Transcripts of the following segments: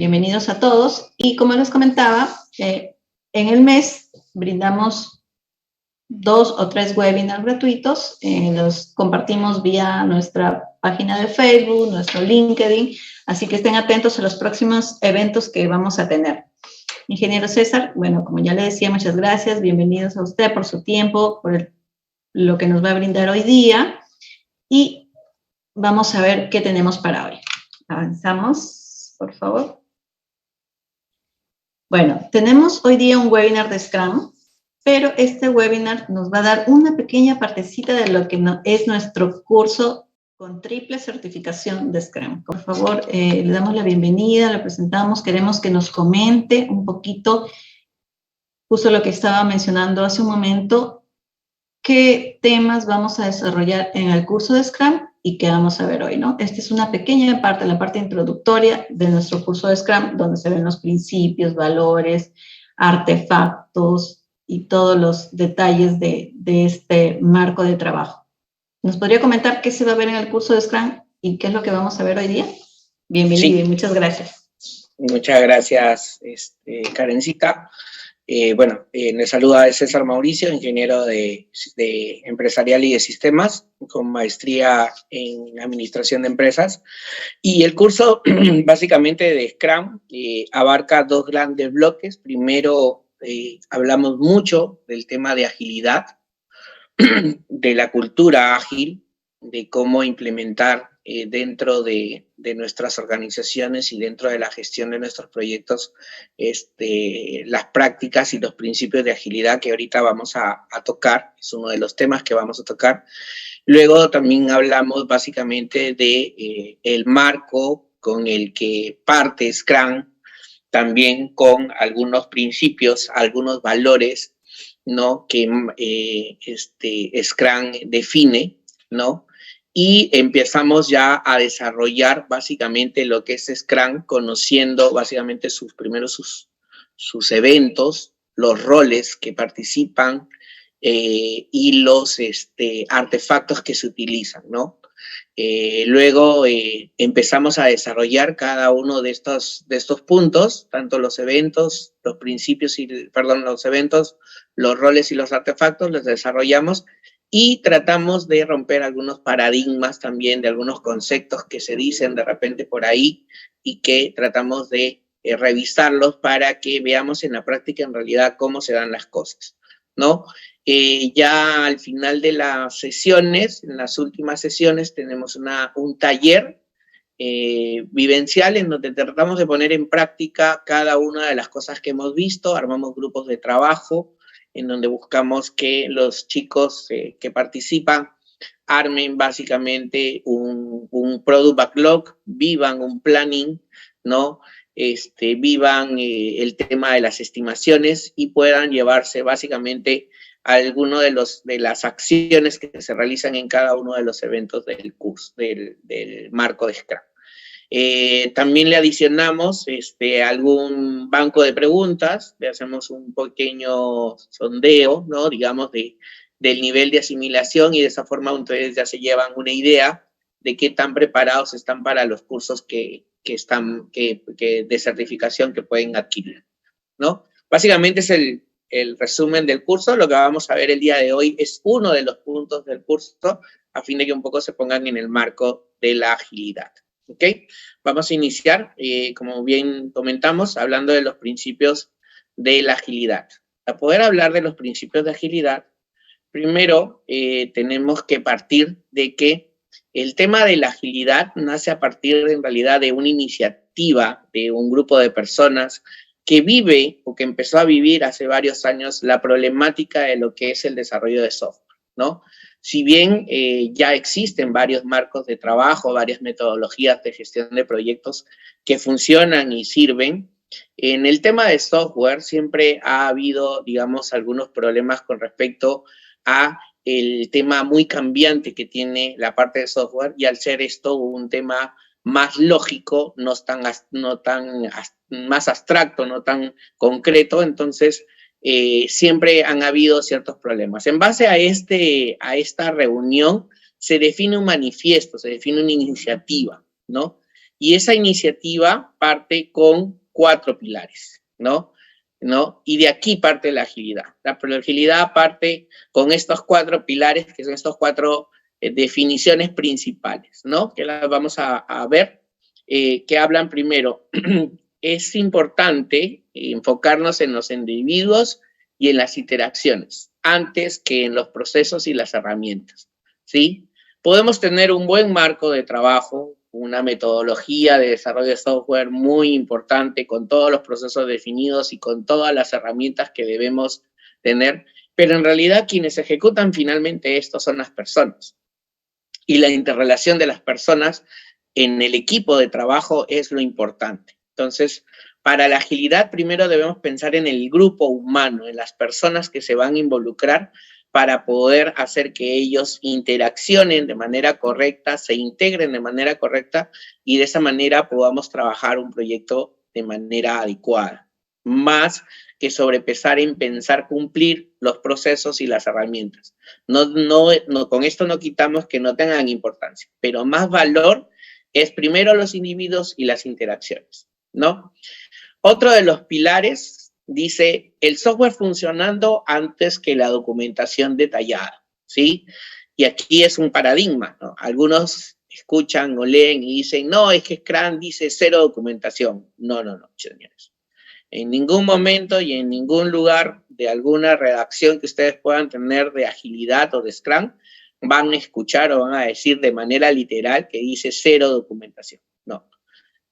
Bienvenidos a todos. Y como les comentaba, en el mes brindamos 2 o 3 webinars gratuitos. Los compartimos vía nuestra página de Facebook, nuestro LinkedIn. Así que estén atentos a los próximos eventos que vamos a tener. Ingeniero César, bueno, como ya le decía, muchas gracias. Bienvenidos a usted por su tiempo, por lo que nos va a brindar hoy día. Y vamos a ver qué tenemos para hoy. Avanzamos, por favor. Bueno, tenemos hoy día un webinar de Scrum, pero este webinar nos va a dar una pequeña partecita de lo que es nuestro curso con triple certificación de Scrum. Por favor, le damos la bienvenida, la presentamos, queremos que nos comente un poquito, justo lo que estaba mencionando hace un momento, qué temas vamos a desarrollar en el curso de Scrum y qué vamos a ver hoy, ¿no? Esta es una pequeña parte, la parte introductoria de nuestro curso de Scrum, donde se ven los principios, valores, artefactos y todos los detalles de este marco de trabajo. ¿Nos podría comentar qué se va a ver en el curso de Scrum y qué es lo que vamos a ver hoy día? Bienvenido y muchas gracias. Muchas gracias, Karencita. Me saluda César Mauricio, ingeniero de empresarial y de sistemas, con maestría en administración de empresas. Y el curso, básicamente, de Scrum abarca 2 grandes bloques. Primero, hablamos mucho del tema de agilidad, de la cultura ágil, de cómo implementar dentro de nuestras organizaciones y dentro de la gestión de nuestros proyectos las prácticas y los principios de agilidad que ahorita vamos a tocar. Es uno de los temas que vamos a tocar. Luego también hablamos básicamente de el marco con el que parte Scrum, también con algunos principios, algunos valores, ¿no?, que Scrum define, ¿no? Y empezamos ya a desarrollar básicamente lo que es Scrum, conociendo básicamente sus eventos, los roles que participan y los artefactos que se utilizan, ¿no? Luego empezamos a desarrollar cada uno de estos puntos, tanto los eventos, los roles y los artefactos, los desarrollamos y tratamos de romper algunos paradigmas también de algunos conceptos que se dicen de repente por ahí y que tratamos de revisarlos para que veamos en la práctica en realidad cómo se dan las cosas, ¿no? Ya al final de las sesiones, en las últimas sesiones, tenemos un taller vivencial en donde tratamos de poner en práctica cada una de las cosas que hemos visto. Armamos grupos de trabajo en donde buscamos que los chicos que participan armen básicamente un product backlog, vivan un planning, ¿no? Vivan el tema de las estimaciones y puedan llevarse básicamente alguno de las acciones que se realizan en cada uno de los eventos del curso, del marco de Scrum. También le adicionamos algún banco de preguntas, le hacemos un pequeño sondeo, ¿no?, digamos, del nivel de asimilación, y de esa forma ustedes ya se llevan una idea de qué tan preparados están para los cursos de certificación que pueden adquirir, ¿no? Básicamente es el resumen del curso. Lo que vamos a ver el día de hoy es uno de los puntos del curso, a fin de que un poco se pongan en el marco de la agilidad, ¿ok? Vamos a iniciar, como bien comentamos, hablando de los principios de la agilidad. Para poder hablar de los principios de agilidad, primero tenemos que partir de que el tema de la agilidad nace a partir, en realidad, de una iniciativa de un grupo de personas que vive o que empezó a vivir hace varios años la problemática de lo que es el desarrollo de software, ¿no? Si bien ya existen varios marcos de trabajo, varias metodologías de gestión de proyectos que funcionan y sirven, en el tema de software siempre ha habido, digamos, algunos problemas con respecto a el tema muy cambiante que tiene la parte de software, y al ser esto un tema más lógico, más abstracto, no tan concreto, entonces siempre han habido ciertos problemas. En base a esta reunión se define un manifiesto, se define una iniciativa, ¿no?, Y esa iniciativa parte con 4 pilares, ¿no? Y de aquí parte la agilidad. La agilidad parte con estos 4 pilares, que son estos 4 definiciones principales, ¿no? Que las vamos a ver, que hablan primero. Es importante enfocarnos en los individuos y en las interacciones, antes que en los procesos y las herramientas, ¿sí? Podemos tener un buen marco de trabajo, una metodología de desarrollo de software muy importante, con todos los procesos definidos y con todas las herramientas que debemos tener, pero en realidad quienes ejecutan finalmente esto son las personas. Y la interrelación de las personas en el equipo de trabajo es lo importante. Entonces, para la agilidad, primero debemos pensar en el grupo humano, en las personas que se van a involucrar para poder hacer que ellos interaccionen de manera correcta, se integren de manera correcta y de esa manera podamos trabajar un proyecto de manera adecuada. Más que sobrepesar en pensar cumplir los procesos y las herramientas. Con esto no quitamos que no tengan importancia, pero más valor es primero los individuos y las interacciones, ¿no? Otro de los pilares dice el software funcionando antes que la documentación detallada, ¿sí? Y aquí es un paradigma, ¿no? Algunos escuchan o leen y dicen, no, es que Scrum dice 0 documentación. No, señores. En ningún momento y en ningún lugar de alguna redacción que ustedes puedan tener de agilidad o de Scrum, van a escuchar o van a decir de manera literal que dice 0 documentación. No.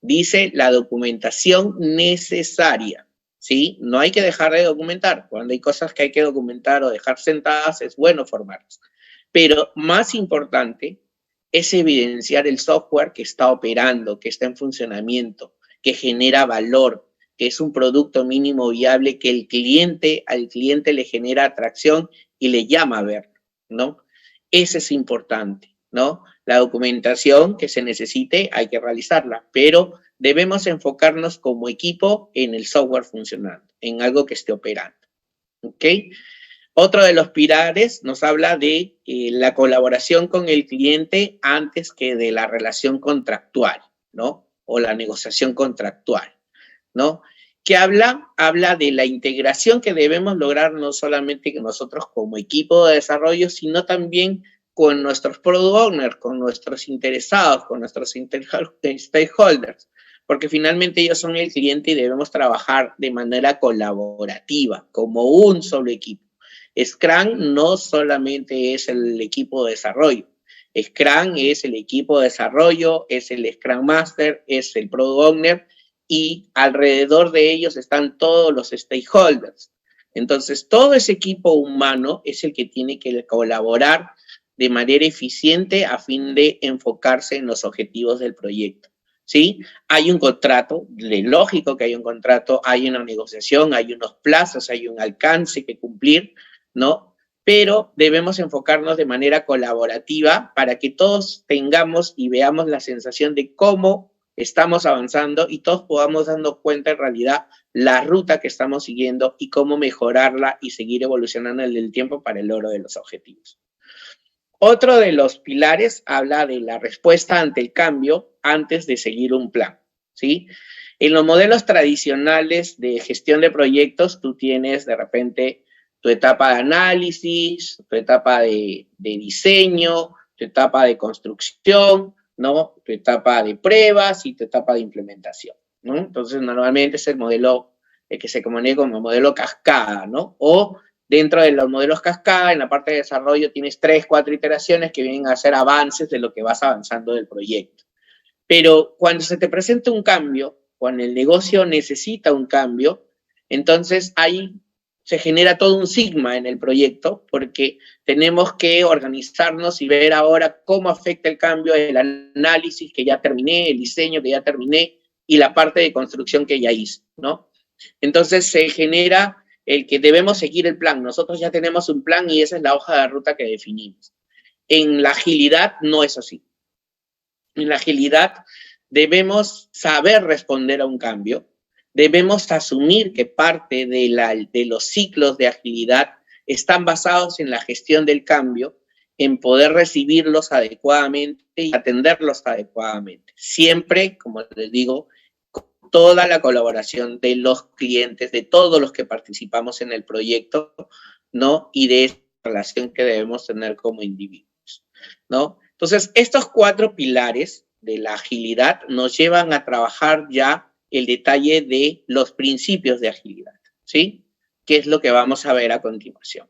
Dice la documentación necesaria, ¿sí? No hay que dejar de documentar. Cuando hay cosas que hay que documentar o dejar sentadas, es bueno formarlas. Pero más importante es evidenciar el software que está operando, que está en funcionamiento, que genera valor, que es un producto mínimo viable que al cliente le genera atracción y le llama a ver, ¿no? Ese es importante, ¿no? La documentación que se necesite hay que realizarla, pero debemos enfocarnos como equipo en el software funcionando, en algo que esté operando, ¿ok? Otro de los pilares nos habla de la colaboración con el cliente antes que de la relación contractual, ¿no? O la negociación contractual, ¿no? ¿Qué habla? Habla de la integración que debemos lograr no solamente nosotros como equipo de desarrollo, sino también con nuestros product owners, con nuestros interesados, con nuestros stakeholders, porque finalmente ellos son el cliente y debemos trabajar de manera colaborativa, como un solo equipo. Scrum no solamente es el equipo de desarrollo, Scrum es el equipo de desarrollo, es el Scrum Master, es el Product Owner, y alrededor de ellos están todos los stakeholders. Entonces, todo ese equipo humano es el que tiene que colaborar de manera eficiente a fin de enfocarse en los objetivos del proyecto, ¿sí? Hay un contrato, es lógico que hay un contrato, hay una negociación, hay unos plazos, hay un alcance que cumplir, ¿no? Pero debemos enfocarnos de manera colaborativa para que todos tengamos y veamos la sensación de cómo estamos avanzando y todos podamos darnos cuenta en realidad la ruta que estamos siguiendo y cómo mejorarla y seguir evolucionando en el tiempo para el logro de los objetivos. Otro de los pilares habla de la respuesta ante el cambio antes de seguir un plan, ¿sí? En los modelos tradicionales de gestión de proyectos, tú tienes de repente tu etapa de análisis, tu etapa de diseño, tu etapa de construcción, ¿no? Tu etapa de pruebas y tu etapa de implementación, ¿no? Entonces, normalmente es el modelo que se conoce como modelo cascada, ¿no? O dentro de los modelos cascada, en la parte de desarrollo tienes 3, 4 iteraciones que vienen a ser avances de lo que vas avanzando del proyecto. Pero cuando se te presenta un cambio, cuando el negocio necesita un cambio, entonces ahí se genera todo un sigma en el proyecto porque tenemos que organizarnos y ver ahora cómo afecta el cambio, el análisis que ya terminé, el diseño que ya terminé y la parte de construcción que ya hice, ¿no? Entonces se genera el que debemos seguir el plan. Nosotros ya tenemos un plan y esa es la hoja de ruta que definimos. En la agilidad no es así. En la agilidad debemos saber responder a un cambio, debemos asumir que parte de los ciclos de agilidad están basados en la gestión del cambio en poder recibirlos adecuadamente y atenderlos adecuadamente. Siempre, como les digo, con toda la colaboración de los clientes, de todos los que participamos en el proyecto, ¿no? Y de esa relación que debemos tener como individuos, ¿no? Entonces, estos 4 pilares de la agilidad nos llevan a trabajar ya el detalle de los principios de agilidad, ¿sí? Que es lo que vamos a ver a continuación,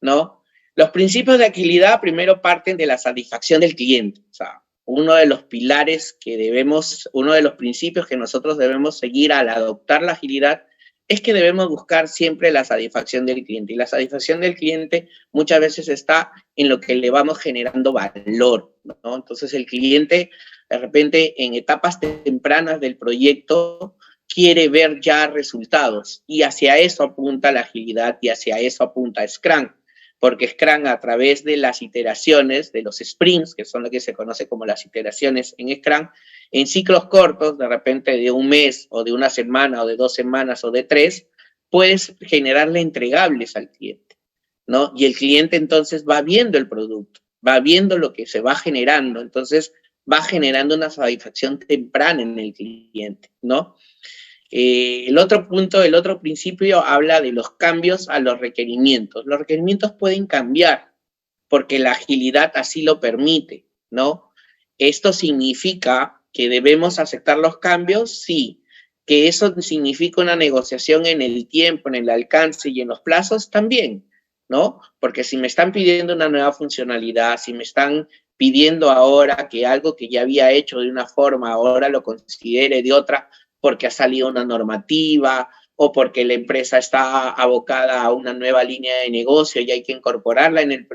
¿no? Los principios de agilidad primero parten de la satisfacción del cliente, o sea, uno de los pilares que debemos, uno de los principios que nosotros debemos seguir al adoptar la agilidad es que debemos buscar siempre la satisfacción del cliente. Y la satisfacción del cliente muchas veces está en lo que le vamos generando valor, ¿no? Entonces el cliente, de repente, en etapas tempranas del proyecto, quiere ver ya resultados. Y hacia eso apunta la agilidad y hacia eso apunta Scrum. Porque Scrum, a través de las iteraciones, de los sprints, que son lo que se conoce como las iteraciones en Scrum, en ciclos cortos, de repente de un mes, o de una semana, o de 2 semanas, o de 3, puedes generarle entregables al cliente, ¿no? Y el cliente entonces va viendo el producto, va viendo lo que se va generando, entonces va generando una satisfacción temprana en el cliente, ¿no? El otro punto, el otro principio habla de los cambios a los requerimientos. Los requerimientos pueden cambiar porque la agilidad así lo permite, ¿no? Esto significa que debemos aceptar los cambios, sí. Que eso significa una negociación en el tiempo, en el alcance y en los plazos, también, ¿no? Porque si me están pidiendo una nueva funcionalidad, si me están pidiendo ahora que algo que ya había hecho de una forma, ahora lo considere de otra, porque ha salido una normativa o porque la empresa está abocada a una nueva línea de negocio y hay que incorporarla en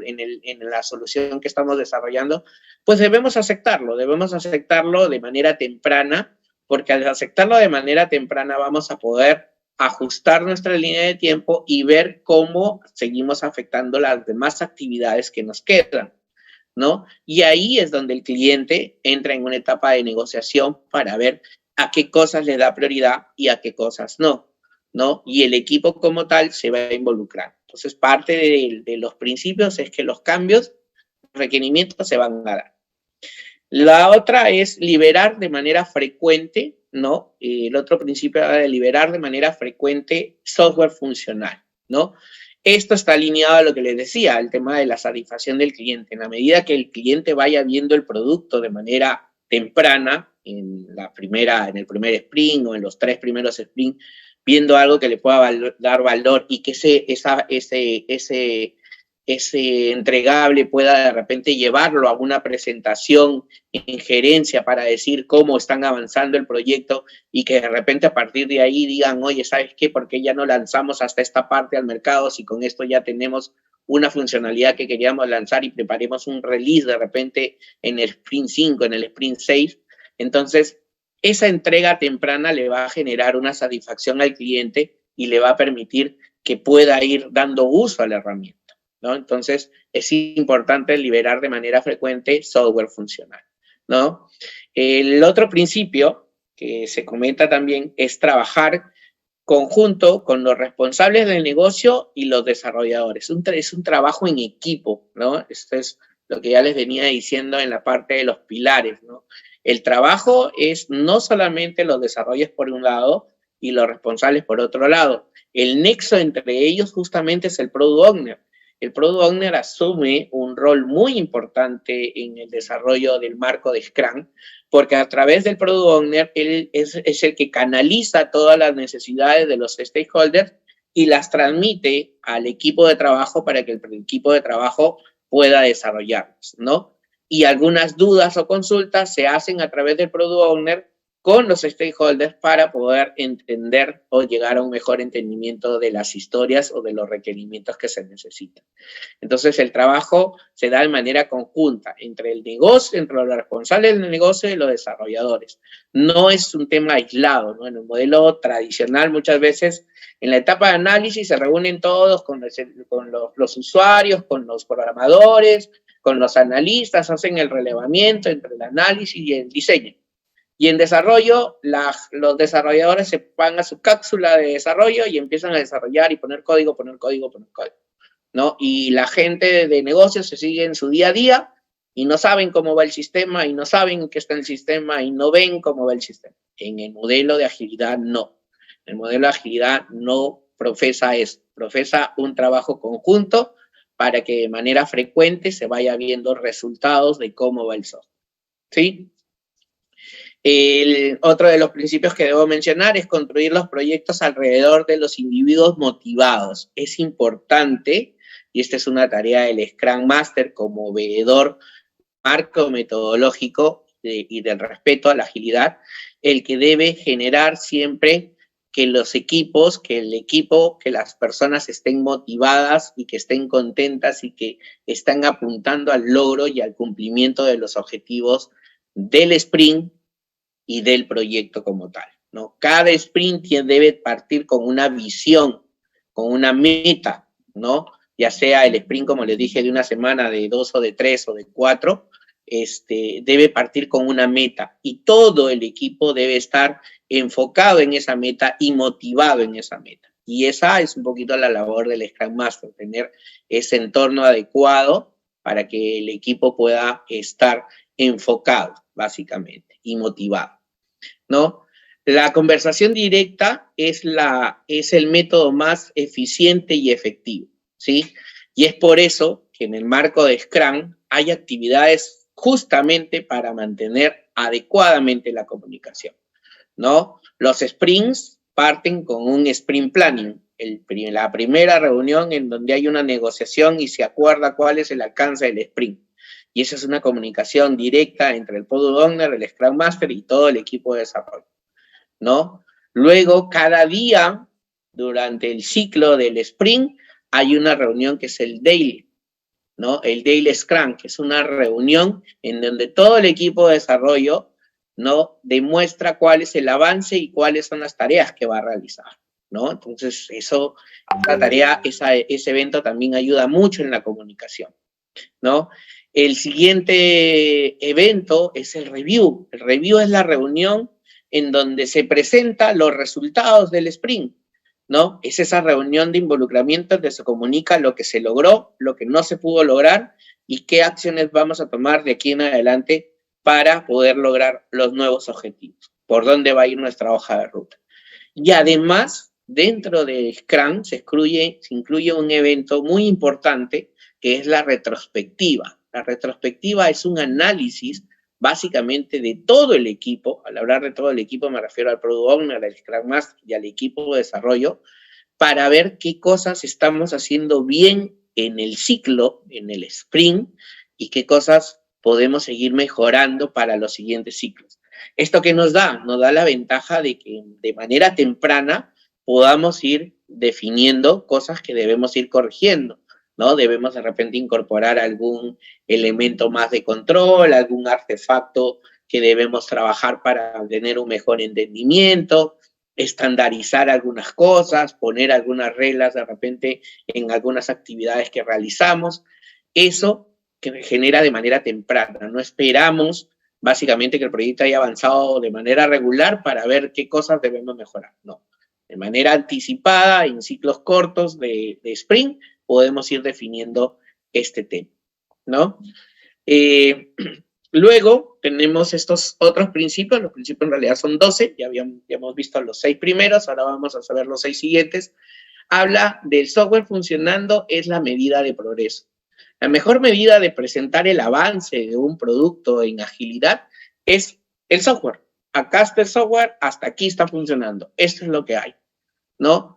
la solución que estamos desarrollando, pues debemos aceptarlo de manera temprana, porque al aceptarlo de manera temprana vamos a poder ajustar nuestra línea de tiempo y ver cómo seguimos afectando las demás actividades que nos quedan, ¿no? Y ahí es donde el cliente entra en una etapa de negociación para ver a qué cosas le da prioridad y a qué cosas no, ¿no? Y el equipo como tal se va a involucrar. Entonces, parte de los principios es que los cambios, requerimientos se van a dar. La otra es liberar de manera frecuente, ¿no? El otro principio es de liberar de manera frecuente software funcional, ¿no? Esto está alineado a lo que les decía, al tema de la satisfacción del cliente. En la medida que el cliente vaya viendo el producto de manera temprana, en el primer sprint o en los 3 primeros sprints, viendo algo que le pueda dar valor y que ese entregable pueda de repente llevarlo a una presentación en gerencia para decir cómo están avanzando el proyecto y que de repente a partir de ahí digan, oye, ¿sabes qué? ¿Por qué ya no lanzamos hasta esta parte al mercado si con esto ya tenemos una funcionalidad que queríamos lanzar y preparemos un release de repente en el sprint 5, en el sprint 6? Entonces, esa entrega temprana le va a generar una satisfacción al cliente y le va a permitir que pueda ir dando uso a la herramienta, ¿no? Entonces, es importante liberar de manera frecuente software funcional, ¿no? El otro principio que se comenta también es trabajar conjunto con los responsables del negocio y los desarrolladores. Es un trabajo en equipo, ¿no? Esto es lo que ya les venía diciendo en la parte de los pilares, ¿no? El trabajo es no solamente los desarrollos por un lado y los responsables por otro lado. El nexo entre ellos justamente es el Product Owner. El Product Owner asume un rol muy importante en el desarrollo del marco de Scrum, porque a través del Product Owner, él es el que canaliza todas las necesidades de los stakeholders y las transmite al equipo de trabajo para que el equipo de trabajo pueda desarrollarlas, ¿no? Y algunas dudas o consultas se hacen a través del Product Owner con los stakeholders para poder entender o llegar a un mejor entendimiento de las historias o de los requerimientos que se necesitan. Entonces, el trabajo se da de manera conjunta entre el negocio, entre los responsables del negocio y los desarrolladores. No es un tema aislado, ¿no? En el modelo tradicional, muchas veces, en la etapa de análisis se reúnen todos con los usuarios, con los programadores, con los analistas, hacen el relevamiento entre el análisis y el diseño. Y en desarrollo, los desarrolladores se van a su cápsula de desarrollo y empiezan a desarrollar y poner código, ¿no? Y la gente de negocios se sigue en su día a día y no saben cómo va el sistema y no saben qué está en el sistema y no ven cómo va el sistema. En el modelo de agilidad no. El modelo de agilidad no profesa eso, profesa un trabajo conjunto para que de manera frecuente se vaya viendo resultados de cómo va el software, ¿sí? Otro de los principios que debo mencionar es construir los proyectos alrededor de los individuos motivados. Es importante, y esta es una tarea del Scrum Master como veedor marco metodológico y del respeto a la agilidad, el que debe generar siempre que los equipos, que el equipo, que las personas estén motivadas y que estén contentas y que están apuntando al logro y al cumplimiento de los objetivos del sprint y del proyecto como tal, ¿no? Cada sprint debe partir con una visión, con una meta, ¿no? Ya sea el sprint, como les dije, de una semana, de 2 o de 3 o de 4, debe partir con una meta y todo el equipo debe estar enfocado en esa meta y motivado en esa meta. Y esa es un poquito la labor del Scrum Master, tener ese entorno adecuado para que el equipo pueda estar enfocado, básicamente, y motivado, ¿no? La conversación directa es el método más eficiente y efectivo, ¿sí? Y es por eso que en el marco de Scrum hay actividades justamente para mantener adecuadamente la comunicación, ¿no? Los sprints parten con un sprint planning, la primera reunión en donde hay una negociación y se acuerda cuál es el alcance del sprint. Y esa es una comunicación directa entre el Product Owner, el Scrum Master y todo el equipo de desarrollo, ¿no? Luego, cada día, durante el ciclo del sprint, hay una reunión que es el daily, ¿no? El daily Scrum, que es una reunión en donde todo el equipo de desarrollo, ¿no? Demuestra cuál es el avance y cuáles son las tareas que va a realizar, ¿no? Entonces, esa tarea, ese evento también ayuda mucho en la comunicación, ¿no? El siguiente evento es el review. El review es la reunión en donde se presentan los resultados del sprint, ¿no? Es esa reunión de involucramiento donde se comunica lo que se logró, lo que no se pudo lograr y qué acciones vamos a tomar de aquí en adelante para poder lograr los nuevos objetivos, por dónde va a ir nuestra hoja de ruta. Y además, dentro de Scrum se incluye un evento muy importante que es la retrospectiva. La retrospectiva es un análisis básicamente de todo el equipo. Al hablar de todo el equipo me refiero al Product Owner, al Scrum Master y al equipo de desarrollo, para ver qué cosas estamos haciendo bien en el ciclo, en el sprint, y qué cosas podemos seguir mejorando para los siguientes ciclos. ¿Esto qué nos da? Nos da la ventaja de que de manera temprana podamos ir definiendo cosas que debemos ir corrigiendo, ¿no? Debemos de repente incorporar algún elemento más de control, algún artefacto que debemos trabajar para tener un mejor entendimiento, estandarizar algunas cosas, poner algunas reglas de repente en algunas actividades que realizamos. Eso que genera de manera temprana. No esperamos básicamente que el proyecto haya avanzado de manera regular para ver qué cosas debemos mejorar. No. De manera anticipada, en ciclos cortos de sprint, podemos ir definiendo este tema, ¿no? Luego tenemos estos otros principios, los principios en realidad son 12, ya hemos visto los 6 primeros, ahora vamos a saber los 6 siguientes. Habla del software funcionando es la medida de progreso. La mejor medida de presentar el avance de un producto en agilidad es el software. Acá está el software, hasta aquí está funcionando. Esto es lo que hay, ¿no?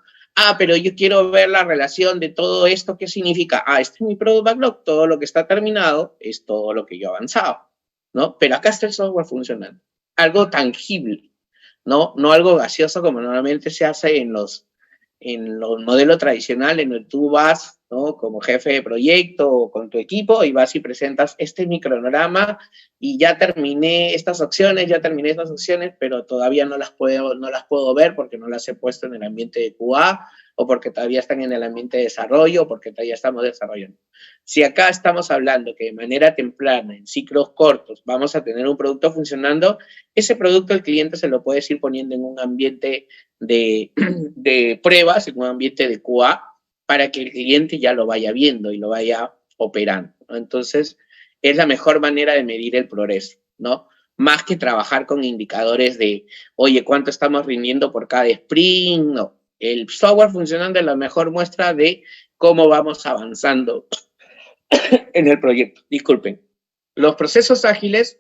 Pero yo quiero ver la relación de todo esto. ¿Qué significa? Este es mi product backlog. Todo lo que está terminado es todo lo que yo he avanzado, ¿no? Pero acá está el software funcionando. Algo tangible, ¿no? No algo gaseoso como normalmente se hace en los modelos tradicionales, en donde tú vas, ¿no? Como jefe de proyecto o con tu equipo y vas y presentas este es mi cronograma y ya terminé estas opciones, pero todavía no las puedo ver porque no las he puesto en el ambiente de QA o porque todavía están en el ambiente de desarrollo o porque todavía estamos desarrollando. Si acá estamos hablando que de manera temprana, en ciclos cortos, vamos a tener un producto funcionando, ese producto el cliente se lo puede ir poniendo en un ambiente de pruebas, en un ambiente de QA, para que el cliente ya lo vaya viendo y lo vaya operando, ¿no? Entonces, es la mejor manera de medir el progreso, ¿no? Más que trabajar con indicadores de, oye, ¿cuánto estamos rindiendo por cada sprint? No. El software funcionando es la mejor muestra de cómo vamos avanzando en el proyecto. Disculpen. Los procesos ágiles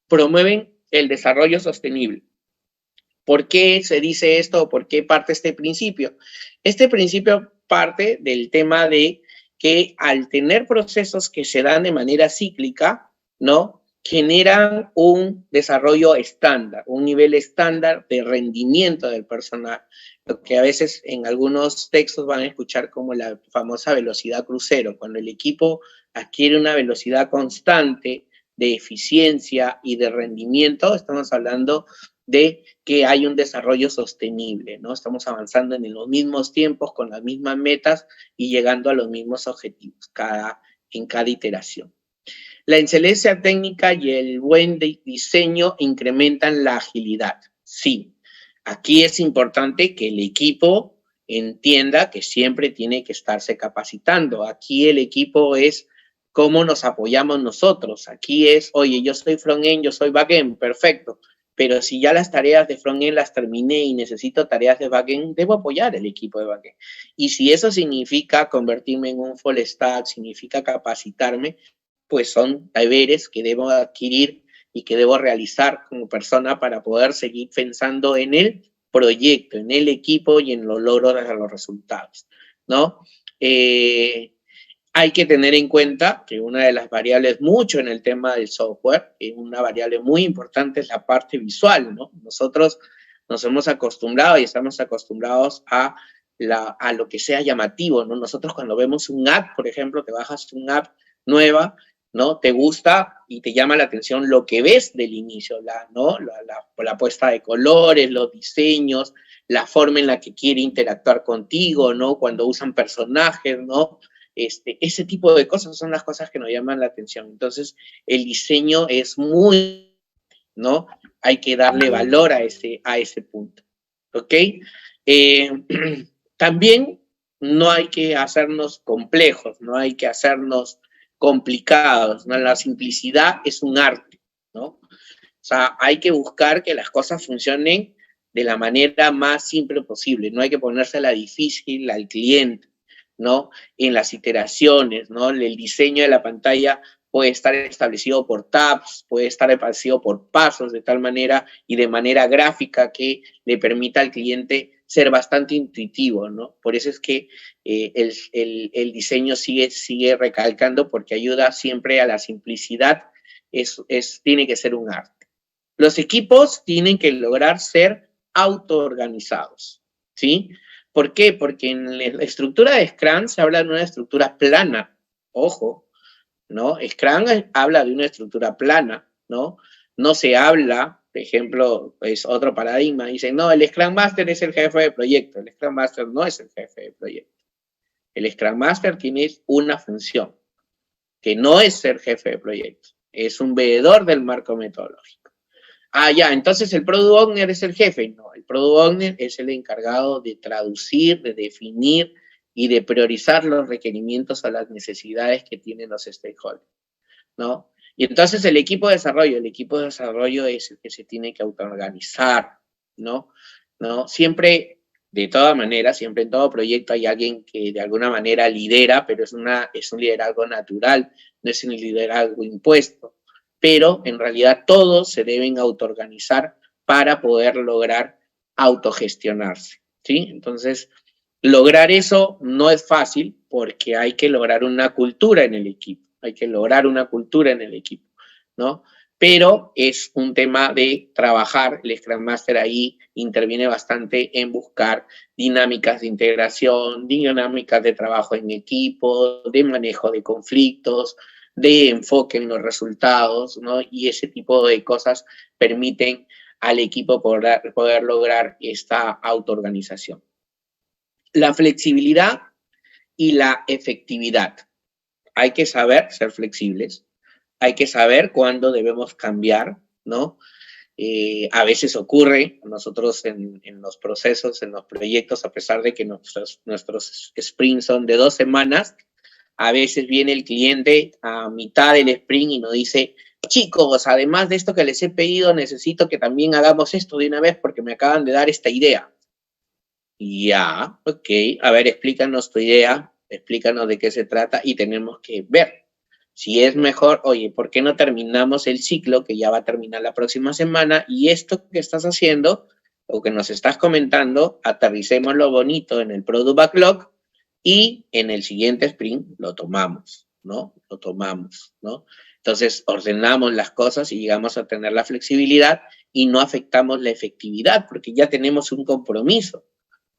promueven el desarrollo sostenible. ¿Por qué se dice esto o por qué parte este principio? Este principio parte del tema de que al tener procesos que se dan de manera cíclica, ¿no? Generan un desarrollo estándar, un nivel estándar de rendimiento del personal, lo que a veces en algunos textos van a escuchar como la famosa velocidad crucero, cuando el equipo adquiere una velocidad constante de eficiencia y de rendimiento, estamos hablando de que hay un desarrollo sostenible, ¿no? Estamos avanzando en los mismos tiempos, con las mismas metas y llegando a los mismos objetivos en cada iteración. La excelencia técnica y el buen diseño incrementan la agilidad. Sí, aquí es importante que el equipo entienda que siempre tiene que estarse capacitando. Aquí el equipo es cómo nos apoyamos nosotros. Aquí es, oye, yo soy front-end, yo soy back-end, perfecto. Pero si ya las tareas de front-end las terminé y necesito tareas de back-end, debo apoyar el equipo de back-end. Y si eso significa convertirme en un full stack, significa capacitarme, pues son deberes que debo adquirir y que debo realizar como persona para poder seguir pensando en el proyecto, en el equipo y en los logros de los resultados, ¿no? Hay que tener en cuenta que una de las variables mucho en el tema del software, una variable muy importante es la parte visual, ¿no? Nosotros nos hemos acostumbrado y estamos acostumbrados a lo que sea llamativo, ¿no? Nosotros cuando vemos un app, por ejemplo, te bajas un app nueva, ¿no? Te gusta y te llama la atención lo que ves del inicio, ¿no? La puesta de colores, los diseños, la forma en la que quiere interactuar contigo, ¿no? Cuando usan personajes, ¿no? Ese tipo de cosas son las cosas que nos llaman la atención. Entonces, el diseño es muy, ¿no? Hay que darle valor a ese punto, ¿ok? También no hay que hacernos complejos, no hay que hacernos complicados, ¿no? La simplicidad es un arte, ¿no? O sea, hay que buscar que las cosas funcionen de la manera más simple posible, no hay que ponérsela difícil al cliente, ¿no? En las iteraciones, ¿no? El diseño de la pantalla puede estar establecido por tabs, puede estar establecido por pasos de tal manera y de manera gráfica que le permita al cliente ser bastante intuitivo, ¿no? Por eso es que el diseño sigue recalcando porque ayuda siempre a la simplicidad, tiene que ser un arte. Los equipos tienen que lograr ser autoorganizados, ¿sí? ¿Por qué? Porque en la estructura de Scrum se habla de una estructura plana, ojo, ¿no? Scrum habla de una estructura plana, ¿no? No se habla, por ejemplo, es otro paradigma, dicen, no, el Scrum Master es el jefe de proyecto, el Scrum Master no es el jefe de proyecto. El Scrum Master tiene una función, que no es ser jefe de proyecto, es un veedor del marco metodológico. Ah, ya, entonces el Product Owner es el jefe. No, el Product Owner es el encargado de traducir, de definir y de priorizar los requerimientos o las necesidades que tienen los stakeholders, ¿no? Y entonces el equipo de desarrollo es el que se tiene que autoorganizar, ¿no? Siempre, de todas maneras, siempre en todo proyecto hay alguien que de alguna manera lidera, pero es un liderazgo natural, no es un liderazgo impuesto. Pero en realidad todos se deben autoorganizar para poder lograr autogestionarse, ¿sí? Entonces, lograr eso no es fácil porque hay que lograr una cultura en el equipo, ¿no? Pero es un tema de trabajar, el Scrum Master ahí interviene bastante en buscar dinámicas de integración, dinámicas de trabajo en equipo, de manejo de conflictos, de enfoque en los resultados, ¿no? Y ese tipo de cosas permiten al equipo poder lograr esta autoorganización. La flexibilidad y la efectividad. Hay que saber ser flexibles, hay que saber cuándo debemos cambiar, ¿no? A veces ocurre, nosotros en los procesos, en los proyectos, a pesar de que nuestros sprints son de 2 semanas, a veces viene el cliente a mitad del sprint y nos dice, chicos, además de esto que les he pedido, necesito que también hagamos esto de una vez porque me acaban de dar esta idea. Ya, ok, a ver, explícanos tu idea, explícanos de qué se trata y tenemos que ver si es mejor, oye, ¿por qué no terminamos el ciclo que ya va a terminar la próxima semana y esto que estás haciendo o que nos estás comentando, aterricemos lo bonito en el Product Backlog y en el siguiente sprint lo tomamos, ¿no? Lo tomamos, ¿no? Entonces, ordenamos las cosas y llegamos a tener la flexibilidad y no afectamos la efectividad porque ya tenemos un compromiso,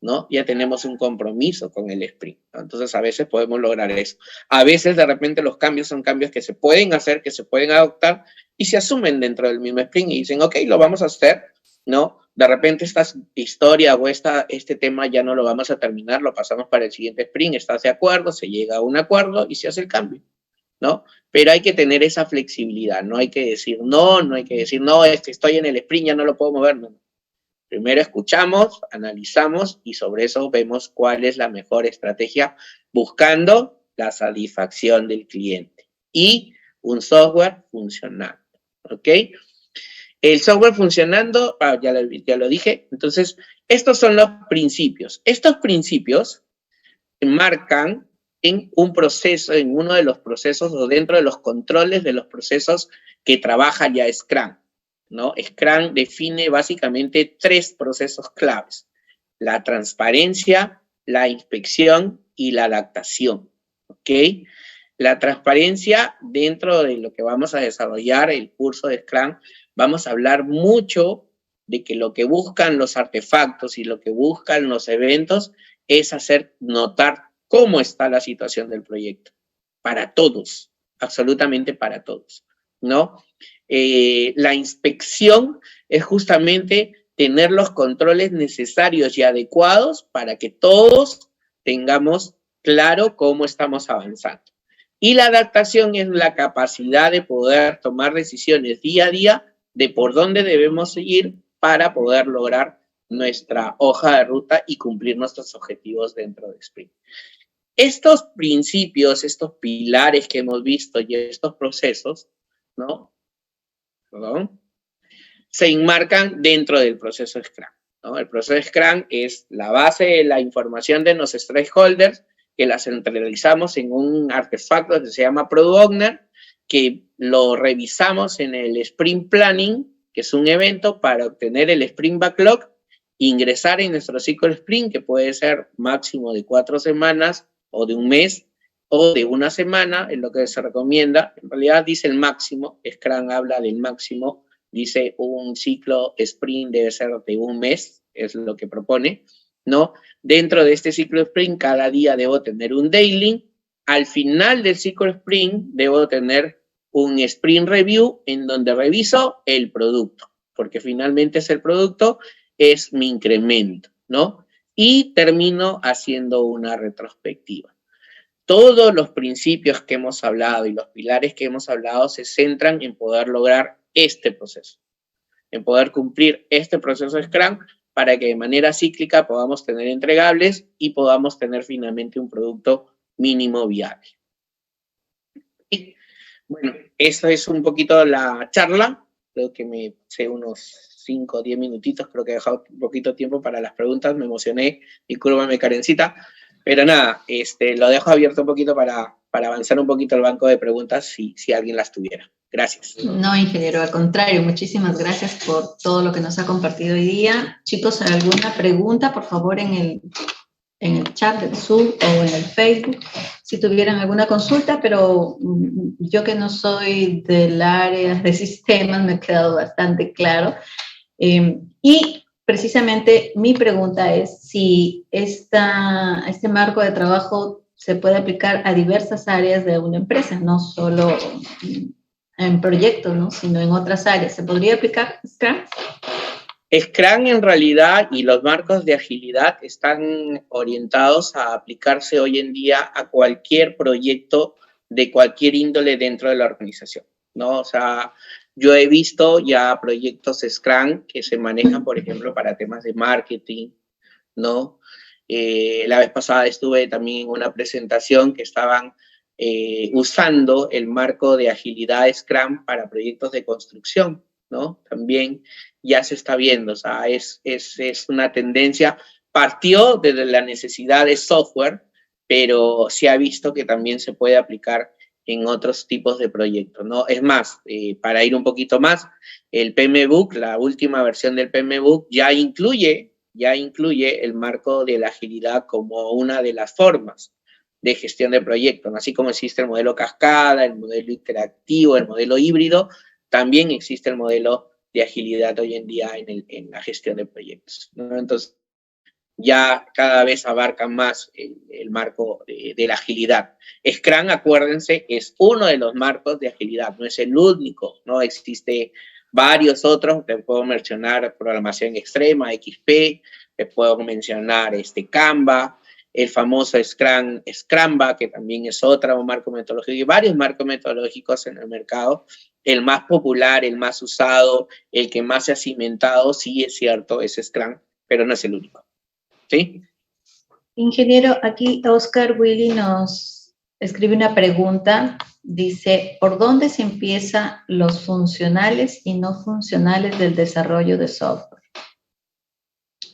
¿no? Ya tenemos un compromiso con el sprint, ¿no? Entonces, a veces podemos lograr eso. A veces, de repente, los cambios son cambios que se pueden hacer, que se pueden adoptar y se asumen dentro del mismo sprint y dicen, ok, lo vamos a hacer, ¿no? De repente esta historia o este tema ya no lo vamos a terminar, lo pasamos para el siguiente sprint, estás de acuerdo, se llega a un acuerdo y se hace el cambio, ¿no? Pero hay que tener esa flexibilidad, no hay que decir no, no hay que decir no, estoy en el sprint, ya no lo puedo mover, no. Primero escuchamos, analizamos y sobre eso vemos cuál es la mejor estrategia buscando la satisfacción del cliente y un software funcionando, ¿ok? El software funcionando, ya lo dije, entonces estos son los principios. Estos principios marcan en un proceso, en uno de los procesos o dentro de los controles de los procesos que trabaja ya Scrum, ¿no? Scrum define básicamente 3 procesos claves: la transparencia, la inspección y la adaptación, ¿ok? La transparencia, dentro de lo que vamos a desarrollar el curso de Scrum, vamos a hablar mucho de que lo que buscan los artefactos y lo que buscan los eventos es hacer notar cómo está la situación del proyecto, para todos, absolutamente para todos, ¿no? La inspección es justamente tener los controles necesarios y adecuados para que todos tengamos claro cómo estamos avanzando. Y la adaptación es la capacidad de poder tomar decisiones día a día de por dónde debemos seguir para poder lograr nuestra hoja de ruta y cumplir nuestros objetivos dentro de Sprint. Estos principios, estos pilares que hemos visto y estos procesos, ¿no? Perdón, se enmarcan dentro del proceso Scrum, ¿no? El proceso Scrum es la base de la información de los stakeholders que la centralizamos en un artefacto que se llama Product Owner, que lo revisamos en el Sprint Planning, que es un evento para obtener el Sprint Backlog, ingresar en nuestro ciclo Sprint, que puede ser máximo de 4 semanas o de un mes o de una semana, es lo que se recomienda. En realidad dice el máximo, Scrum habla del máximo, dice un ciclo Sprint debe ser de un mes, es lo que propone, ¿no? Dentro de este ciclo Sprint, cada día debo tener un daily. Al final del ciclo Sprint, debo tener un Sprint Review en donde reviso el producto, porque finalmente es el producto, es mi incremento, ¿no? Y termino haciendo una retrospectiva. Todos los principios que hemos hablado y los pilares que hemos hablado se centran en poder lograr este proceso, en poder cumplir este proceso de Scrum para que de manera cíclica podamos tener entregables y podamos tener finalmente un producto mínimo viable. Y, bueno, esta es un poquito la charla. Creo que me pasé unos 5 o 10 minutitos, creo que he dejado un poquito de tiempo para las preguntas, me emocioné, discúlpame Karencita, pero nada, lo dejo abierto un poquito para avanzar un poquito el banco de preguntas si alguien las tuviera. Gracias. No, ingeniero, al contrario, muchísimas gracias por todo lo que nos ha compartido hoy día. Chicos, ¿alguna pregunta, por favor, en el chat del Zoom o en el Facebook, si tuvieran alguna consulta? Pero yo que no soy del área de sistemas, me ha quedado bastante claro. Y precisamente mi pregunta es si este marco de trabajo se puede aplicar a diversas áreas de una empresa, no solo en proyectos, ¿no? Sino en otras áreas. ¿Se podría aplicar Scrum? Scrum en realidad y los marcos de agilidad están orientados a aplicarse hoy en día a cualquier proyecto de cualquier índole dentro de la organización, ¿no? O sea, Yo he visto ya proyectos Scrum que se manejan, por ejemplo, para temas de marketing, ¿no? La vez pasada estuve también en una presentación que estaban usando el marco de agilidad Scrum para proyectos de construcción, ¿no? También ya se está viendo, o sea, es una tendencia, partió desde la necesidad de software, pero se ha visto que también se puede aplicar en otros tipos de proyectos, ¿no? Es más, para ir un poquito más, el PMBOK, la última versión del PMBOK, ya incluye el marco de la agilidad como una de las formas de gestión de proyectos, ¿no? Así como existe el modelo cascada, el modelo interactivo, el modelo híbrido, también existe el modelo de agilidad hoy en día en la gestión de proyectos, ¿no? Entonces, ya cada vez abarcan más el marco de la agilidad. Scrum, acuérdense, es uno de los marcos de agilidad, no es el único, ¿no? Existe varios otros, te puedo mencionar programación extrema, XP, te puedo mencionar Kanban, el famoso Scrumba, que también es otro marco metodológico, y varios marcos metodológicos en el mercado. El más popular, el más usado, el que más se ha cimentado, sí es cierto, es Scrum, pero no es el único. ¿Sí? Ingeniero, aquí Oscar Willy nos escribe una pregunta. Dice, ¿por dónde se empieza los funcionales y no funcionales del desarrollo de software?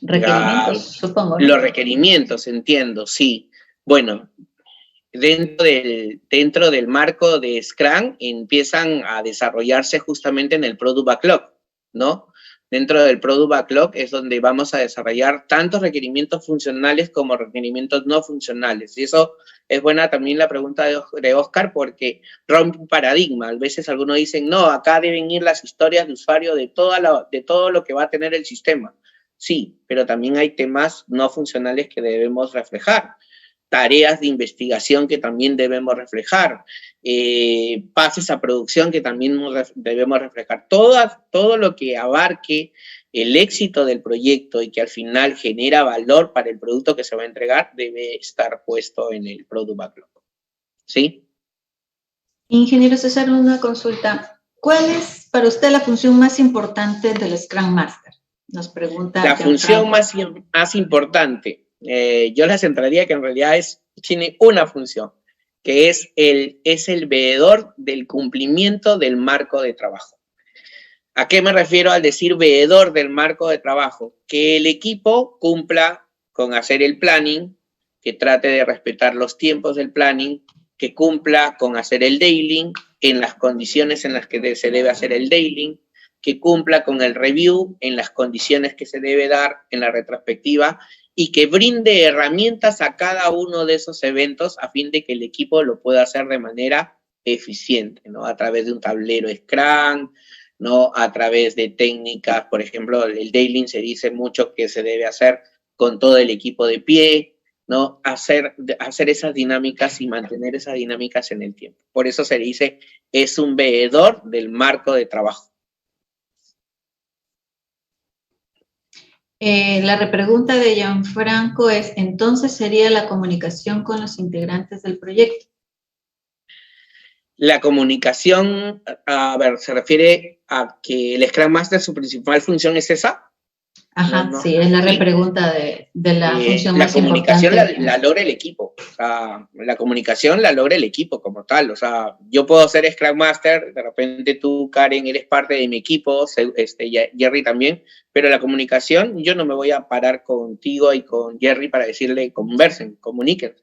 Requerimientos, supongo, ¿no? Los requerimientos, entiendo, sí. Bueno, dentro del marco de Scrum empiezan a desarrollarse justamente en el Product Backlog, ¿no? Dentro del Product Backlog es donde vamos a desarrollar tantos requerimientos funcionales como requerimientos no funcionales. Y eso es buena también la pregunta de Oscar, porque rompe un paradigma. A veces algunos dicen, no, acá deben ir las historias de usuario de todo lo que va a tener el sistema. Sí, pero también hay temas no funcionales que debemos reflejar. Tareas de investigación que también debemos reflejar, pases a producción que también debemos reflejar. Todo lo que abarque el éxito del proyecto y que al final genera valor para el producto que se va a entregar debe estar puesto en el Product Backlog. ¿Sí? Ingeniero César, una consulta. ¿Cuál es para usted la función más importante del Scrum Master? Nos pregunta. La función más importante. Yo la centraría que en realidad tiene una función, que es el veedor del cumplimiento del marco de trabajo. ¿A qué me refiero al decir veedor del marco de trabajo? Que el equipo cumpla con hacer el planning, que trate de respetar los tiempos del planning, que cumpla con hacer el daily en las condiciones en las que se debe hacer el daily, que cumpla con el review en las condiciones que se debe dar en la retrospectiva y que brinde herramientas a cada uno de esos eventos a fin de que el equipo lo pueda hacer de manera eficiente, ¿no? A través de un tablero Scrum, ¿no? A través de técnicas, por ejemplo, el daily se dice mucho que se debe hacer con todo el equipo de pie, ¿no? Hacer esas dinámicas y mantener esas dinámicas en el tiempo. Por eso se dice, es un veedor del marco de trabajo. La repregunta de Gianfranco es, ¿entonces sería la comunicación con los integrantes del proyecto? La comunicación, a ver, ¿se refiere a que el Scrum Master, su principal función es esa? Ajá, no, sí, es la repregunta de la función más importante. La comunicación la logra el equipo, o sea, la comunicación la logra el equipo como tal, o sea, yo puedo ser Scrum Master, de repente tú, Karen, eres parte de mi equipo, Jerry también, pero la comunicación, yo no me voy a parar contigo y con Jerry para decirle, conversen, comuniquen.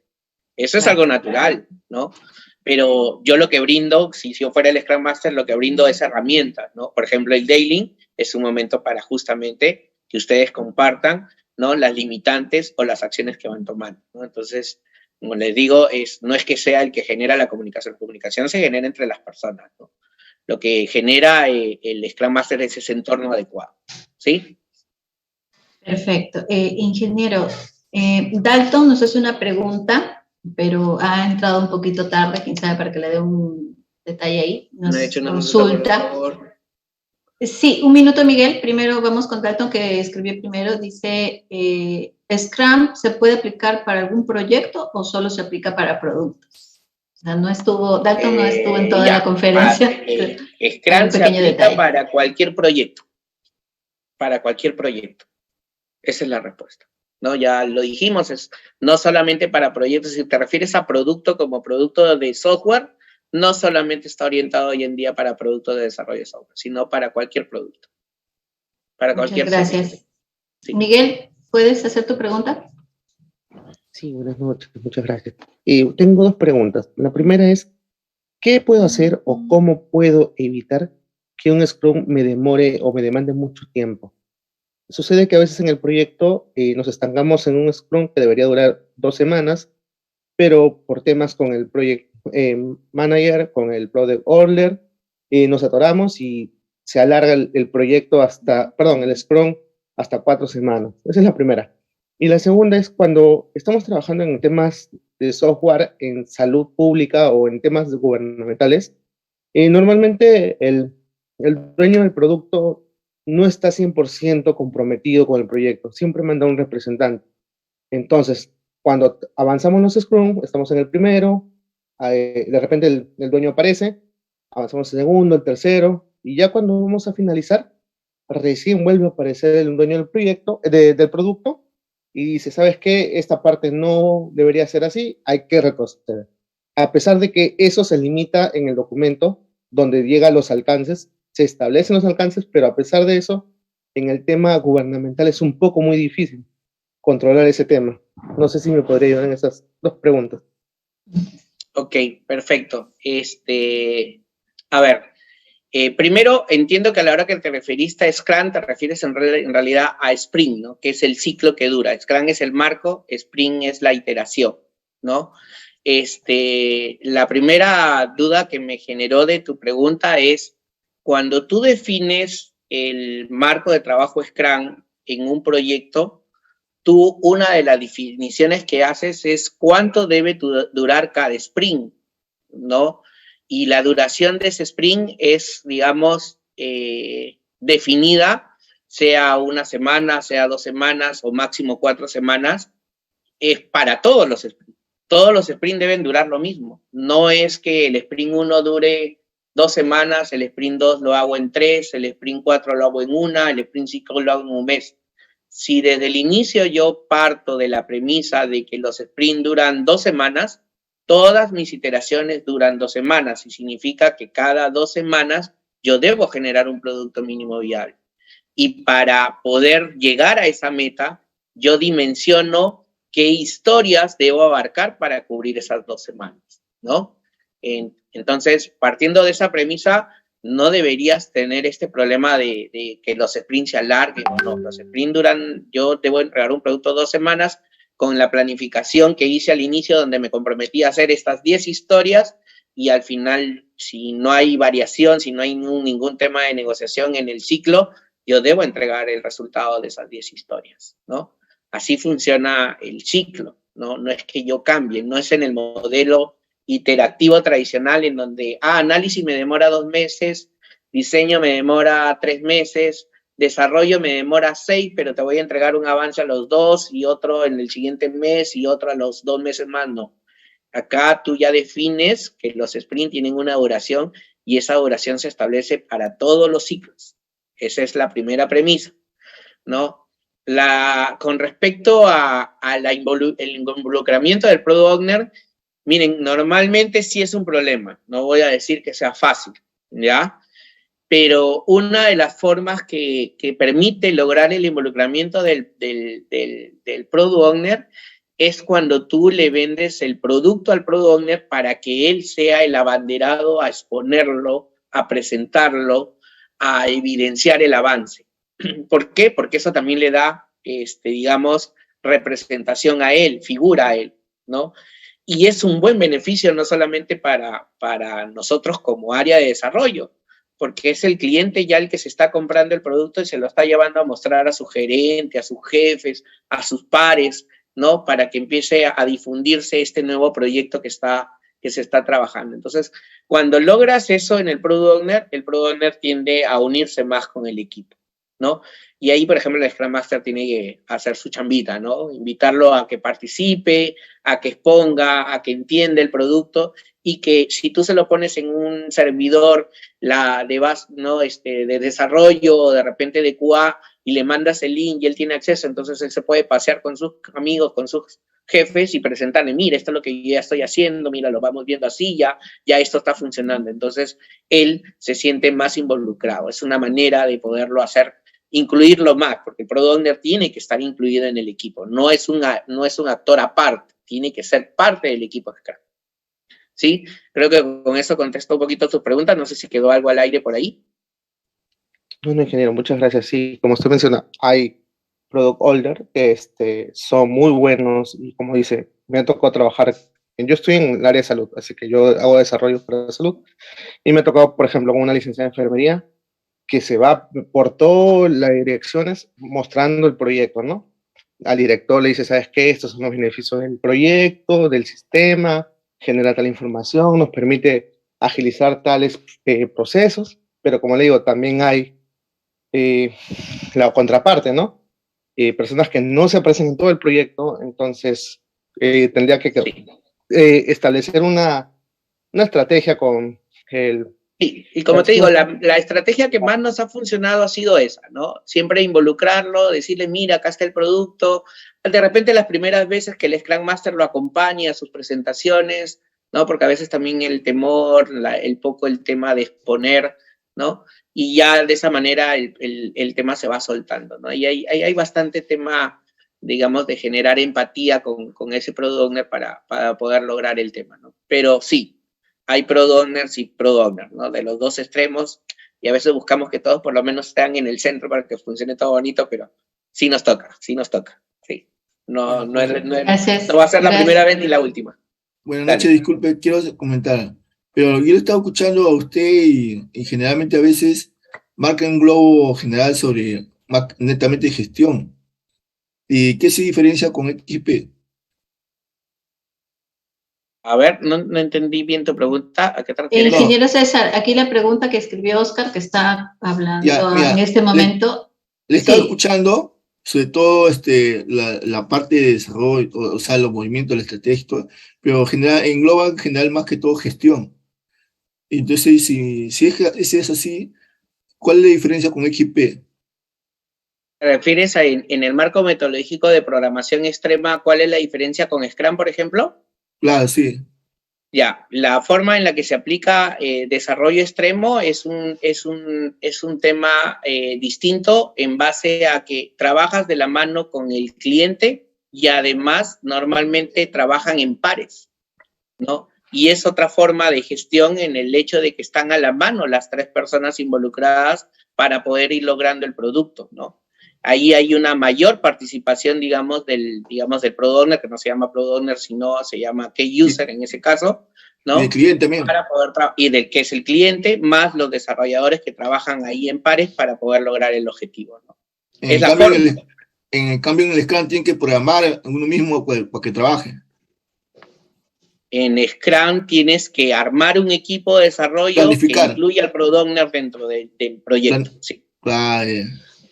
Eso es algo natural, ¿no? Pero yo lo que brindo, si yo fuera el Scrum Master, lo que brindo es herramientas, ¿no? Por ejemplo, el daily es un momento para justamente que ustedes compartan, ¿no? Las limitantes o las acciones que van tomando, ¿no? Entonces, como les digo, no es que sea el que genera la comunicación se genera entre las personas, ¿no? Lo que genera el Scrum Master es ese entorno adecuado, ¿sí? Perfecto. Ingeniero, Dalton nos hace una pregunta, pero ha entrado un poquito tarde, quién sabe, para que le dé un detalle ahí. Nos consulta. Sí, un minuto, Miguel. Primero vamos con Dalton, que escribió primero. Dice, ¿Scrum se puede aplicar para algún proyecto o solo se aplica para productos? O sea, Dalton no estuvo en toda Ya, la conferencia. Scrum Un se pequeño aplica detalle. para cualquier proyecto. Para cualquier proyecto. Esa es la respuesta. ¿No? Ya lo dijimos, es no solamente para proyectos. Si te refieres a producto como producto de software, no solamente está orientado hoy en día para productos de desarrollo de software, sino para cualquier producto. Para Muchas cualquier gracias. software. Sí. Miguel, ¿puedes hacer tu pregunta? Sí, buenas noches, muchas gracias. Tengo dos preguntas. La primera es, ¿qué puedo hacer o cómo puedo evitar que un Scrum me demore o me demande mucho tiempo? Sucede que a veces en el proyecto nos estancamos en un Scrum que debería durar 2 semanas, pero por temas con el Project Manager, con el Product Owner, nos atoramos y se alarga el proyecto el Scrum hasta 4 semanas. Esa es la primera. Y la segunda es cuando estamos trabajando en temas de software en salud pública o en temas gubernamentales, normalmente el dueño del producto no está 100% comprometido con el proyecto, siempre manda un representante. Entonces, cuando avanzamos los Scrum, estamos en el primero, de repente el dueño aparece, avanzamos el segundo, el tercero, y ya cuando vamos a finalizar, recién vuelve a aparecer el dueño del proyecto, del producto, y dice, ¿sabes qué? Esta parte no debería ser así, hay que retroceder. A pesar de que eso se limita en el documento, donde llega los alcances, se establecen los alcances, pero a pesar de eso, en el tema gubernamental es un poco muy difícil controlar ese tema. No sé si me podría ayudar en esas dos preguntas. Ok, perfecto. A ver, primero entiendo que a la hora que te referiste a Scrum te refieres en realidad a Sprint, ¿no? Que es el ciclo que dura. Scrum es el marco, Sprint es la iteración, ¿no? La primera duda que me generó de tu pregunta es, cuando tú defines el marco de trabajo Scrum en un proyecto, tú una de las definiciones que haces es cuánto debe durar cada sprint, ¿no? Y la duración de ese sprint es, digamos, definida, sea una semana, sea 2 semanas o máximo 4 semanas, es para todos los sprints. Todos los sprints deben durar lo mismo. No es que el sprint 1 dure 2 semanas, el sprint 2 lo hago en 3, el sprint 4 lo hago en 1, el sprint 5 lo hago en un mes. Si desde el inicio yo parto de la premisa de que los sprints duran 2 semanas, todas mis iteraciones duran 2 semanas y significa que cada 2 semanas yo debo generar un producto mínimo viable. Y para poder llegar a esa meta, yo dimensiono qué historias debo abarcar para cubrir esas 2 semanas, ¿no? Entonces, partiendo de esa premisa, no deberías tener este problema de que los sprints se alarguen o no. Los sprints duran, yo debo entregar un producto 2 semanas con la planificación que hice al inicio, donde me comprometí a hacer estas 10 historias y al final, si no hay variación, si no hay ningún tema de negociación en el ciclo, yo debo entregar el resultado de esas 10 historias, ¿no? Así funciona el ciclo, ¿no? No es que yo cambie, no es en el modelo iterativo tradicional en donde, análisis me demora 2 meses, diseño me demora 3 meses, desarrollo me demora 6, pero te voy a entregar un avance a los 2 y otro en el siguiente mes y otro a los 2 meses más, no. Acá tú ya defines que los sprints tienen una duración y esa duración se establece para todos los ciclos. Esa es la primera premisa, ¿no? Con respecto el involucramiento del Product Owner, miren, normalmente sí es un problema, no voy a decir que sea fácil, ¿ya? Pero una de las formas que permite lograr el involucramiento del Product Owner es cuando tú le vendes el producto al Product Owner para que él sea el abanderado a exponerlo, a presentarlo, a evidenciar el avance. ¿Por qué? Porque eso también le da, digamos, representación a él, figura a él, ¿no? Y es un buen beneficio no solamente para nosotros como área de desarrollo, porque es el cliente ya el que se está comprando el producto y se lo está llevando a mostrar a su gerente, a sus jefes, a sus pares, ¿no? Para que empiece a difundirse este nuevo proyecto que se está trabajando. Entonces, cuando logras eso en el Product Owner tiende a unirse más con el equipo, ¿no? Y ahí, por ejemplo, el Scrum Master tiene que hacer su chambita, ¿no? Invitarlo a que participe, a que exponga, a que entienda el producto y que si tú se lo pones en un servidor de desarrollo o de repente de QA y le mandas el link y él tiene acceso, entonces él se puede pasear con sus amigos, con sus jefes y presentarle, mira, esto es lo que yo ya estoy haciendo, mira, lo vamos viendo así, ya esto está funcionando. Entonces él se siente más involucrado. Es una manera de poderlo hacer, incluirlo más, porque el Product Owner tiene que estar incluido en el equipo, no es un actor aparte, tiene que ser parte del equipo Scrum. ¿Sí? Creo que con eso contesto un poquito tus preguntas, no sé si quedó algo al aire por ahí. Bueno, ingeniero, muchas gracias. Sí, como usted menciona, hay Product Owner que son muy buenos y como dice, me ha tocado trabajar, yo estoy en el área de salud, así que yo hago desarrollo para la salud y me ha tocado, por ejemplo, con una licenciada de enfermería que se va por todas las direcciones mostrando el proyecto, ¿no? Al director le dice, ¿sabes qué? Estos son los beneficios del proyecto, del sistema, genera tal información, nos permite agilizar tales procesos, pero como le digo, también hay la contraparte, ¿no? Personas que no se aparecen en todo el proyecto, entonces tendría que establecer una estrategia con el... Y como te digo, la estrategia que más nos ha funcionado ha sido esa, ¿no? Siempre involucrarlo, decirle, mira, acá está el producto. De repente las primeras veces que el Scrum Master lo acompaña a sus presentaciones, ¿no? Porque a veces también el temor, el tema de exponer, ¿no? Y ya de esa manera el tema se va soltando, ¿no? Y hay bastante tema, digamos, de generar empatía con ese Product Owner para poder lograr el tema, ¿no? Pero sí, hay Product Owners y Product Owners, ¿no? De los dos extremos, y a veces buscamos que todos por lo menos estén en el centro para que funcione todo bonito, pero sí nos toca, sí. No va a ser la primera vez ni la última. Buenas noches, disculpe, quiero comentar, pero yo he estado escuchando a usted y generalmente a veces marca un globo general sobre netamente gestión. ¿Y qué se diferencia con XP? A ver, no entendí bien tu pregunta. ¿A qué te refieres? Ingeniero César, aquí la pregunta que escribió Oscar, que está hablando en este momento. Le estaba escuchando, sobre todo la parte de desarrollo, o sea, los movimientos, el estratégico, pero engloba en general más que todo gestión. Entonces, si es así, ¿cuál es la diferencia con XP? ¿Te refieres en el marco metodológico de programación extrema, cuál es la diferencia con Scrum, por ejemplo? Claro, sí. Ya, la forma en la que se aplica desarrollo extremo es un tema distinto en base a que trabajas de la mano con el cliente y además normalmente trabajan en pares, ¿no? Y es otra forma de gestión en el hecho de que están a la mano las tres personas involucradas para poder ir logrando el producto, ¿no? Ahí hay una mayor participación, digamos, del Product Owner, que no se llama Product Owner, sino se llama Key User en ese caso, ¿no? Y el cliente también. Y del que es el cliente, más los desarrolladores que trabajan ahí en pares para poder lograr el objetivo, ¿no? En cambio, en el Scrum tienen que programar uno mismo para que trabaje. En Scrum tienes que armar un equipo de desarrollo que incluya al Product Owner dentro del proyecto. Sí.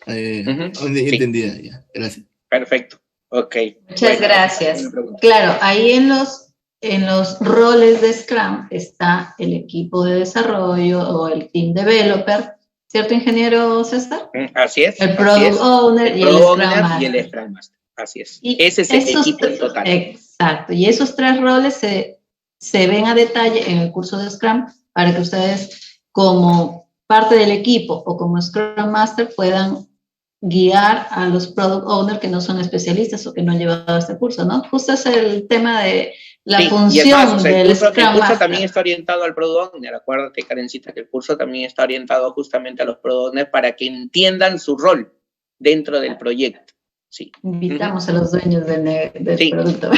Entendida ya. Gracias. Perfecto. Ok. Muchas gracias. Claro, ahí en los roles de Scrum está el equipo de desarrollo o el team developer, ¿cierto, ingeniero César? Así es. El Product Owner y el Scrum Master. Así es. Y ese es el equipo total. Exacto. Y esos tres roles se ven a detalle en el curso de Scrum para que ustedes, como parte del equipo o como Scrum Master, puedan guiar a los Product Owners que no son especialistas o que no han llevado este curso, ¿no? Justo es el tema de la función del Scrum Master. El curso también está orientado al Product Owner. Acuérdate, Karencita, que el curso también está orientado justamente a los Product Owners para que entiendan su rol dentro del proyecto. Sí. Invitamos a los dueños del producto.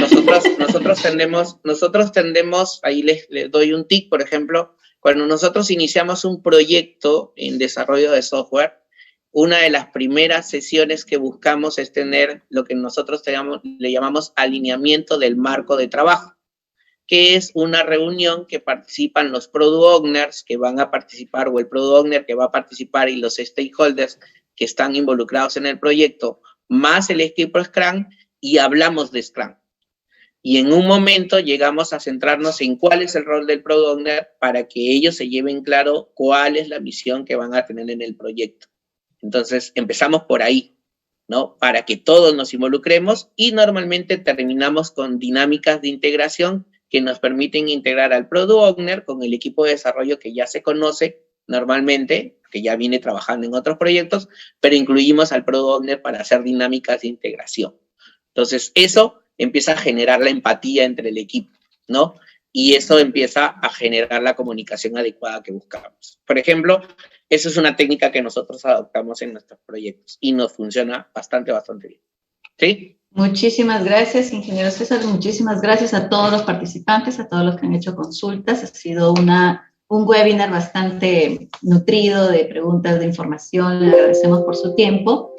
Nosotros tendemos, ahí les doy un tip, por ejemplo, cuando nosotros iniciamos un proyecto en desarrollo de software, una de las primeras sesiones que buscamos es tener lo que nosotros le llamamos alineamiento del marco de trabajo, que es una reunión que participan los Product Owners que van a participar, o el Product Owner que va a participar, y los stakeholders que están involucrados en el proyecto, más el equipo Scrum, y hablamos de Scrum. Y en un momento llegamos a centrarnos en cuál es el rol del Product Owner para que ellos se lleven claro cuál es la misión que van a tener en el proyecto. Entonces, empezamos por ahí, ¿no? Para que todos nos involucremos y normalmente terminamos con dinámicas de integración que nos permiten integrar al Product Owner con el equipo de desarrollo que ya se conoce normalmente, que ya viene trabajando en otros proyectos, pero incluimos al Product Owner para hacer dinámicas de integración. Entonces, eso empieza a generar la empatía entre el equipo, ¿no? Y eso empieza a generar la comunicación adecuada que buscamos. Por ejemplo, eso es una técnica que nosotros adoptamos en nuestros proyectos y nos funciona bastante bien. ¿Sí? Muchísimas gracias, ingeniero César. Muchísimas gracias a todos los participantes, a todos los que han hecho consultas. Ha sido un webinar bastante nutrido de preguntas, de información. Le agradecemos por su tiempo.